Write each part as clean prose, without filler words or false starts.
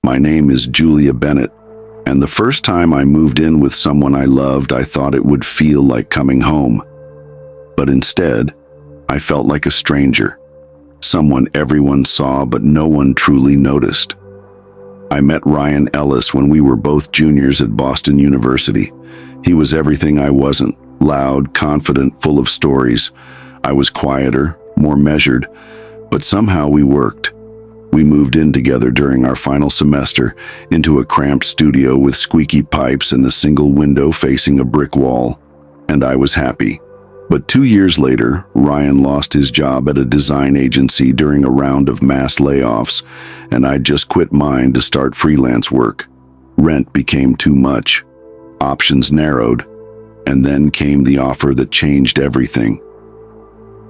My name is Julia Bennett, and the first time I moved in with someone I loved, I thought it would feel like coming home. But instead, I felt like a stranger, someone everyone saw but no one truly noticed. I met Ryan Ellis when we were both juniors at Boston University. He was everything I wasn't: loud, confident, full of stories. I was quieter, more measured, but somehow we worked. We moved in together during our final semester into a cramped studio with squeaky pipes and a single window facing a brick wall, and I was happy. But 2 years later, Ryan lost his job at a design agency during a round of mass layoffs, and I'd just quit mine to start freelance work. Rent became too much. Options narrowed, and then came the offer that changed everything.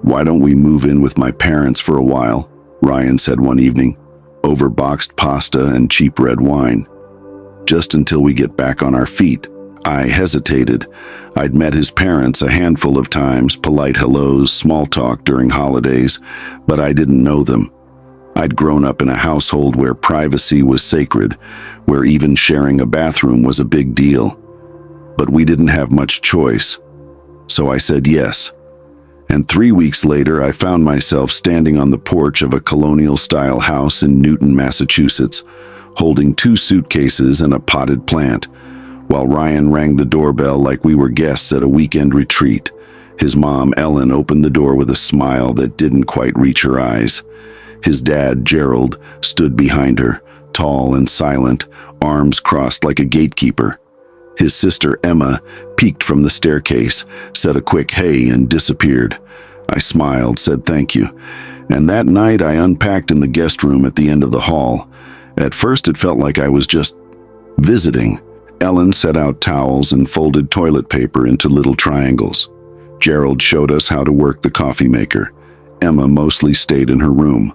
"Why don't we move in with my parents for a while?" Ryan said one evening, over boxed pasta and cheap red wine. "Just until we get back on our feet." I hesitated. I'd met his parents a handful of times, polite hellos, small talk during holidays, but I didn't know them. I'd grown up in a household where privacy was sacred, where even sharing a bathroom was a big deal. But we didn't have much choice, so I said yes. And 3 weeks later, I found myself standing on the porch of a colonial-style house in Newton, Massachusetts, holding 2 suitcases and a potted plant, while Ryan rang the doorbell like we were guests at a weekend retreat. His mom, Ellen, opened the door with a smile that didn't quite reach her eyes. His dad, Gerald, stood behind her, tall and silent, arms crossed like a gatekeeper. His sister, Emma, peeked from the staircase, said a quick hey, and disappeared. I smiled, said thank you, and that night I unpacked in the guest room at the end of the hall. At first it felt like I was just visiting. Ellen set out towels and folded toilet paper into little triangles. Gerald showed us how to work the coffee maker. Emma mostly stayed in her room.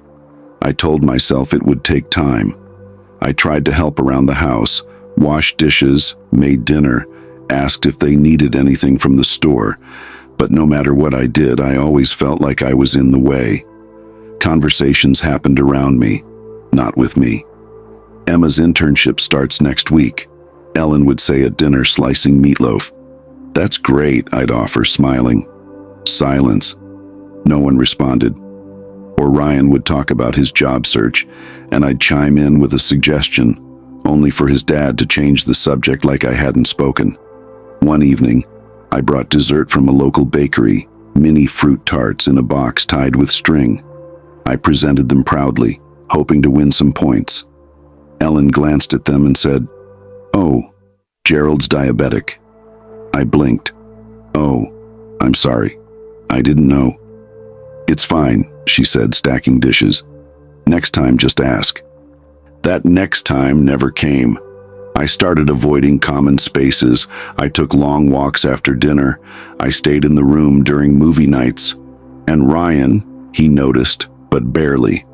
I told myself it would take time. I tried to help around the house, washed dishes, made dinner, asked if they needed anything from the store, but no matter what I did, I always felt like I was in the way. Conversations happened around me, not with me. "Emma's internship starts next week," Ellen would say at dinner, slicing meatloaf. "That's great," I'd offer, smiling. Silence. No one responded. Or Ryan would talk about his job search, and I'd chime in with a suggestion, only for his dad to change the subject like I hadn't spoken. One evening, I brought dessert from a local bakery, mini fruit tarts in a box tied with string. I presented them proudly, hoping to win some points. Ellen glanced at them and said, "Oh, Gerald's diabetic." I blinked. "Oh, I'm sorry. I didn't know." "It's fine," she said, stacking dishes. "Next time, just ask." That next time never came. I started avoiding common spaces. I took long walks after dinner. I stayed in the room during movie nights. And Ryan, he noticed, but barely.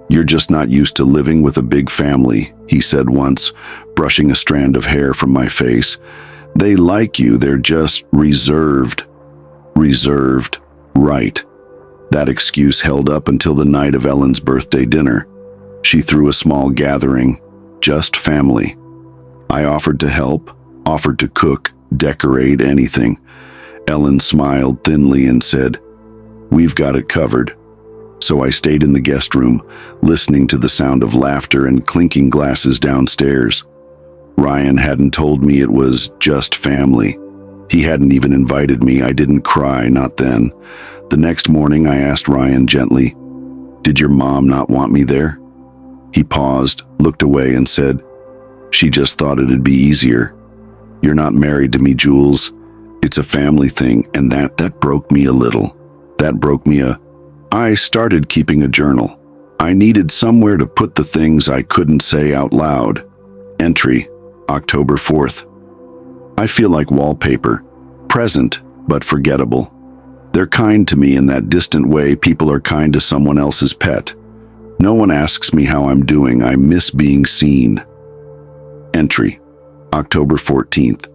"You're just not used to living with a big family," he said once, brushing a strand of hair from my face. "They like you, they're just reserved." Reserved, right. That excuse held up until the night of Ellen's birthday dinner. She threw a small gathering, just family. I offered to help, offered to cook, decorate, anything. Ellen smiled thinly and said, "We've got it covered." So I stayed in the guest room, listening to the sound of laughter and clinking glasses downstairs. Ryan hadn't told me it was just family. He hadn't even invited me. I didn't cry, not then. The next morning I asked Ryan gently, "Did your mom not want me there?" He paused, looked away and said, "She just thought it'd be easier. You're not married to me, Jules. It's a family thing," and that broke me a little. I started keeping a journal. I needed somewhere to put the things I couldn't say out loud. Entry, October 4th. I feel like wallpaper, present but forgettable. They're kind to me in that distant way people are kind to someone else's pet. No one asks me how I'm doing. I miss being seen. Entry, October 14th.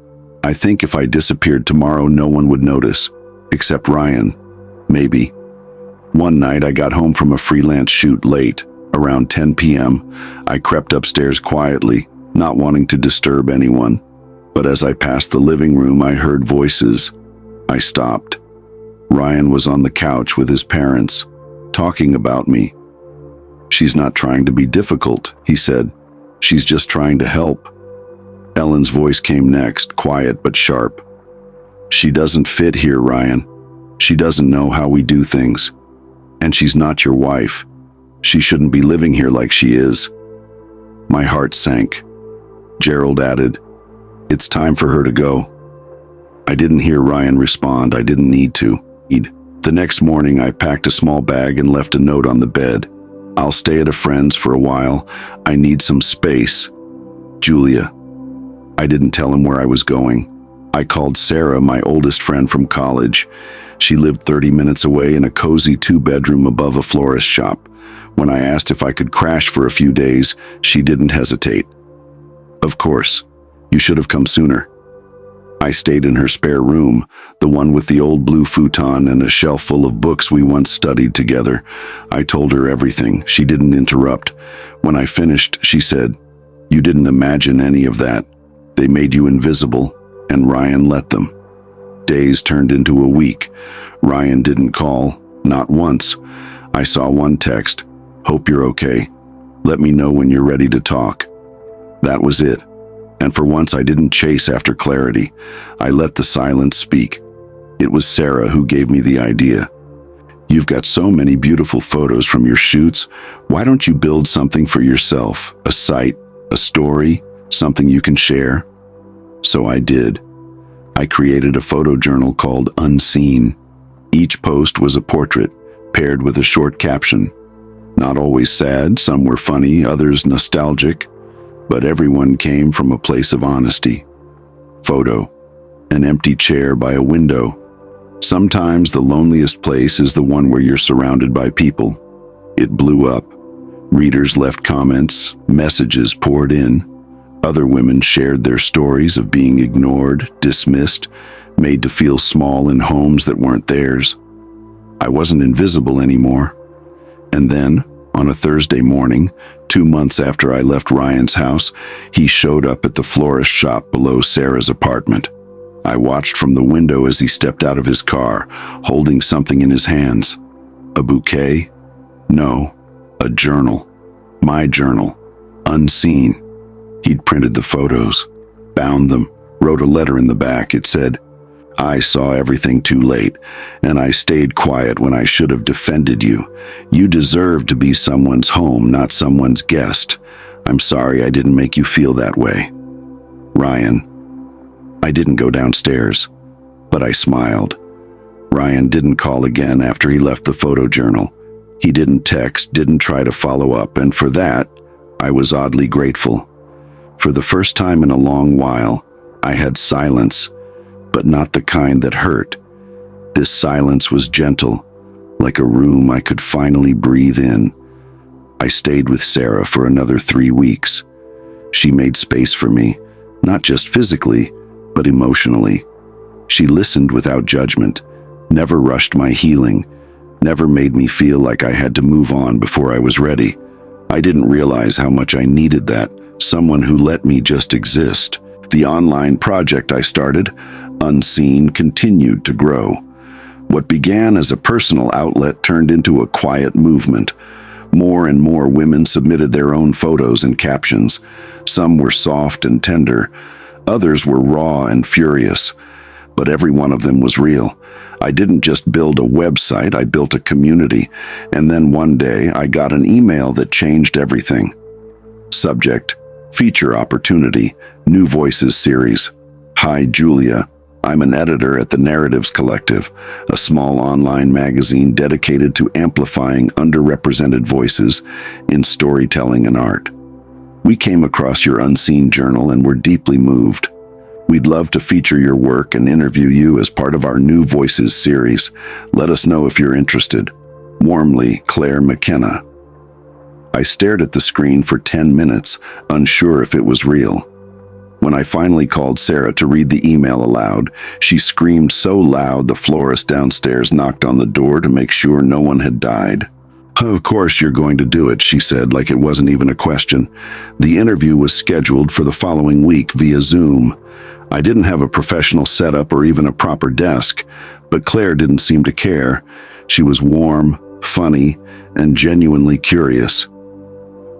I think if I disappeared tomorrow, no one would notice, except Ryan. Maybe. One night I got home from a freelance shoot late. Around 10 p.m., I crept upstairs quietly, not wanting to disturb anyone. But as I passed the living room, I heard voices. I stopped. Ryan was on the couch with his parents, talking about me. "She's not trying to be difficult," he said. "She's just trying to help." Ellen's voice came next, quiet but sharp. "She doesn't fit here, Ryan. She doesn't know how we do things. And she's not your wife. She shouldn't be living here like she is." My heart sank. Gerald added, "It's time for her to go." I didn't hear Ryan respond. I didn't need to. The next morning, I packed a small bag and left a note on the bed. "I'll stay at a friend's for a while. I need some space. Julia." I didn't tell him where I was going. I called Sarah, my oldest friend from college. She lived 30 minutes away in a cozy 2-bedroom above a florist shop. When I asked if I could crash for a few days, she didn't hesitate. "Of course. You should have come sooner." I stayed in her spare room, the one with the old blue futon and a shelf full of books we once studied together. I told her everything. She didn't interrupt. When I finished, she said, "You didn't imagine any of that. They made you invisible, and Ryan let them." Days turned into a week. Ryan didn't call, not once. I saw one text, "Hope you're okay. Let me know when you're ready to talk." That was it. And for once I didn't chase after clarity. I let the silence speak. It was Sarah who gave me the idea. "You've got so many beautiful photos from your shoots. Why don't you build something for yourself? A site, a story, something you can share?" So I did. I created a photo journal called Unseen. Each post was a portrait, paired with a short caption. Not always sad, some were funny, others nostalgic, but everyone came from a place of honesty. Photo: an empty chair by a window. Sometimes the loneliest place is the one where you're surrounded by people. It blew up. Readers left comments, messages poured in. Other women shared their stories of being ignored, dismissed, made to feel small in homes that weren't theirs. I wasn't invisible anymore. And then, on a Thursday morning, 2 months after I left Ryan's house, he showed up at the florist shop below Sarah's apartment. I watched from the window as he stepped out of his car, holding something in his hands. A bouquet? No, a journal. My journal. Unseen. He'd printed the photos, bound them, wrote a letter in the back. It said, "I saw everything too late, and I stayed quiet when I should have defended you. You deserve to be someone's home, not someone's guest. I'm sorry I didn't make you feel that way. Ryan." I didn't go downstairs, but I smiled. Ryan didn't call again after he left the photo journal. He didn't text, didn't try to follow up, and for that, I was oddly grateful. For the first time in a long while, I had silence, but not the kind that hurt. This silence was gentle, like a room I could finally breathe in. I stayed with Sarah for another 3 weeks. She made space for me, not just physically, but emotionally. She listened without judgment, never rushed my healing, never made me feel like I had to move on before I was ready. I didn't realize how much I needed that, someone who let me just exist. The online project I started, Unseen, continued to grow. What began as a personal outlet turned into a quiet movement. More and more women submitted their own photos and captions. Some were soft and tender. Others were raw and furious. But every one of them was real. I didn't just build a website, I built a community. And then one day, I got an email that changed everything. Subject: Feature Opportunity, New Voices Series. Hi, Julia. I'm an editor at the Narratives Collective, a small online magazine dedicated to amplifying underrepresented voices in storytelling and art. We came across your Unseen journal and were deeply moved. We'd love to feature your work and interview you as part of our New Voices series. Let us know if you're interested. Warmly, Claire McKenna. I stared at the screen for 10 minutes, unsure if it was real. When I finally called Sarah to read the email aloud, she screamed so loud the florist downstairs knocked on the door to make sure no one had died. Of course you're going to do it, she said, like it wasn't even a question. The interview was scheduled for the following week via Zoom. I didn't have a professional setup or even a proper desk, but Claire didn't seem to care. She was warm, funny, and genuinely curious.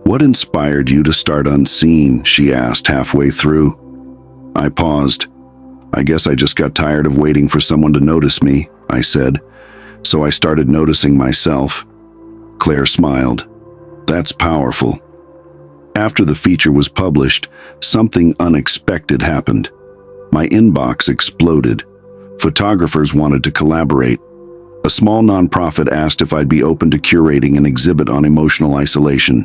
What inspired you to start Unseen? She asked halfway through. I paused. I guess I just got tired of waiting for someone to notice me, I said. So I started noticing myself. Claire smiled. That's powerful. After the feature was published, something unexpected happened. My inbox exploded. Photographers wanted to collaborate. A small nonprofit asked if I'd be open to curating an exhibit on emotional isolation.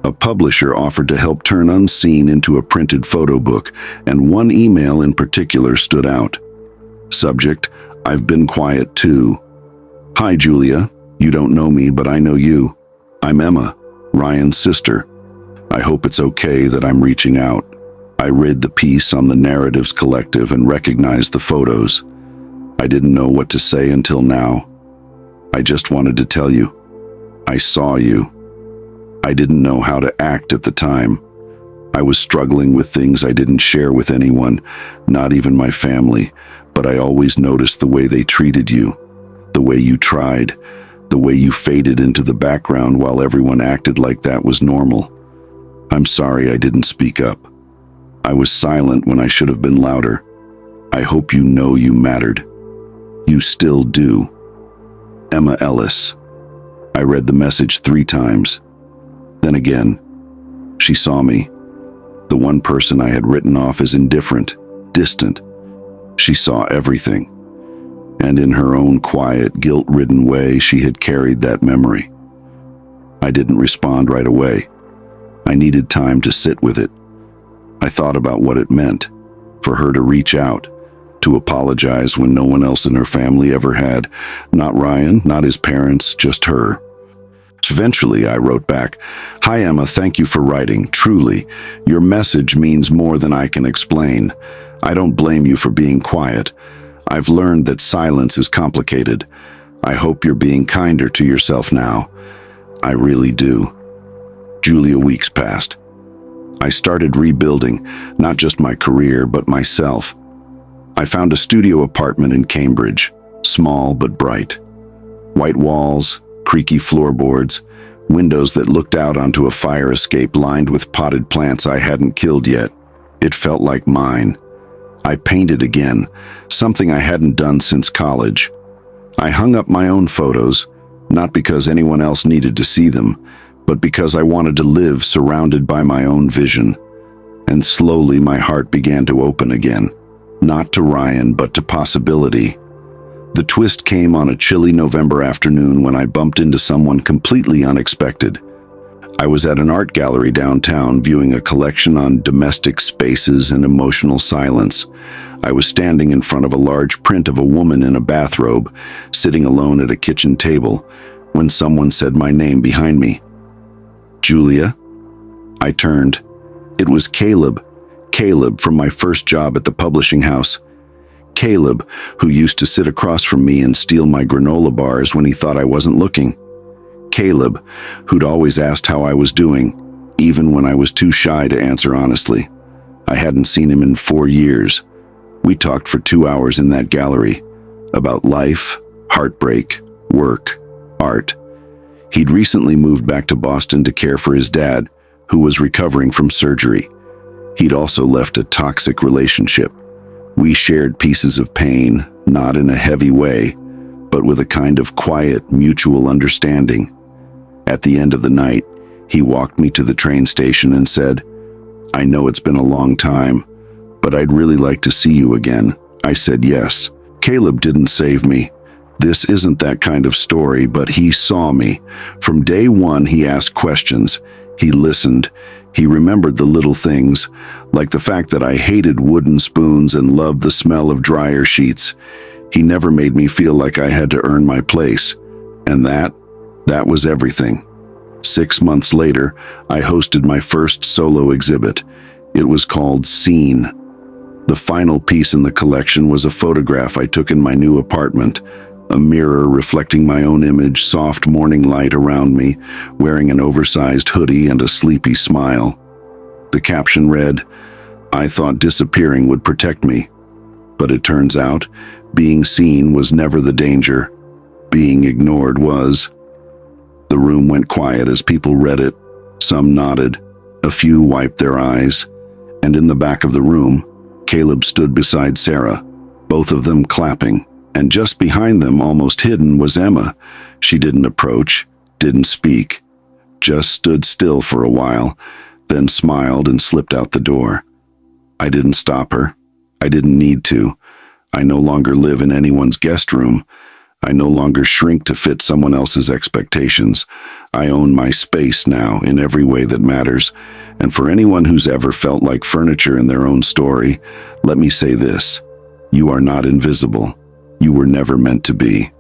A publisher offered to help turn Unseen into a printed photo book, and one email in particular stood out. Subject: I've been quiet too. Hi, Julia. You don't know me, but I know you. I'm Emma, Ryan's sister. I hope it's okay that I'm reaching out. I read the piece on the Narratives Collective and recognized the photos. I didn't know what to say until now. I just wanted to tell you. I saw you. I didn't know how to act at the time. I was struggling with things I didn't share with anyone, not even my family, but I always noticed the way they treated you, the way you tried, the way you faded into the background while everyone acted like that was normal. I'm sorry I didn't speak up. I was silent when I should have been louder. I hope you know you mattered. You still do. Emma Ellis. I read the message 3 times. Then again, she saw me. The one person I had written off as indifferent, distant. She saw everything. And in her own quiet, guilt-ridden way, she had carried that memory. I didn't respond right away. I needed time to sit with it. I thought about what it meant, for her to reach out, to apologize when no one else in her family ever had. Not Ryan, not his parents, just her. Eventually, I wrote back, "Hi Emma, thank you for writing. Truly, your message means more than I can explain. I don't blame you for being quiet. I've learned that silence is complicated. I hope you're being kinder to yourself now. I really do." Julia, weeks passed. I started rebuilding, not just my career, but myself. I found a studio apartment in Cambridge, small but bright. White walls, creaky floorboards, windows that looked out onto a fire escape lined with potted plants I hadn't killed yet. It felt like mine. I painted again, something I hadn't done since college. I hung up my own photos, not because anyone else needed to see them, but because I wanted to live surrounded by my own vision. And slowly my heart began to open again, not to Ryan, but to possibility. The twist came on a chilly November afternoon when I bumped into someone completely unexpected. I was at an art gallery downtown viewing a collection on domestic spaces and emotional silence. I was standing in front of a large print of a woman in a bathrobe, sitting alone at a kitchen table, when someone said my name behind me. "Julia?" I turned. It was Caleb from my first job at the publishing house. Caleb, who used to sit across from me and steal my granola bars when he thought I wasn't looking. Caleb, who'd always asked how I was doing, even when I was too shy to answer honestly. I hadn't seen him in 4 years. We talked for 2 hours in that gallery, about life, heartbreak, work, art. He'd recently moved back to Boston to care for his dad, who was recovering from surgery. He'd also left a toxic relationship. We shared pieces of pain, not in a heavy way, but with a kind of quiet, mutual understanding. At the end of the night, he walked me to the train station and said, "I know it's been a long time, but I'd really like to see you again." I said yes. Caleb didn't save me. This isn't that kind of story, but he saw me. From day one, he asked questions. He listened. He remembered the little things, like the fact that I hated wooden spoons and loved the smell of dryer sheets. He never made me feel like I had to earn my place. And that was everything. 6 months later, I hosted my first solo exhibit. It was called Seen. The final piece in the collection was a photograph I took in my new apartment. A mirror reflecting my own image, soft morning light around me, wearing an oversized hoodie and a sleepy smile. The caption read, "I thought disappearing would protect me." But it turns out, being seen was never the danger. Being ignored was. The room went quiet as people read it. Some nodded. A few wiped their eyes. And in the back of the room, Caleb stood beside Sarah, both of them clapping. And just behind them, almost hidden, was Emma. She didn't approach, didn't speak, just stood still for a while, then smiled and slipped out the door. I didn't stop her. I didn't need to. I no longer live in anyone's guest room. I no longer shrink to fit someone else's expectations. I own my space now in every way that matters. And for anyone who's ever felt like furniture in their own story, let me say this: you are not invisible. You were never meant to be.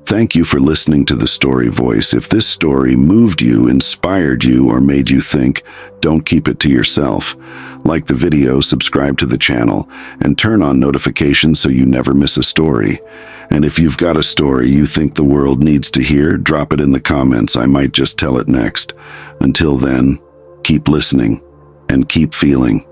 Thank you for listening to The Story Voice. If this story moved you, inspired you, or made you think, don't keep it to yourself. Like the video, subscribe to the channel, and turn on notifications so you never miss a story. And if you've got a story you think the world needs to hear, drop it in the comments. I might just tell it next. Until then, keep listening and keep feeling.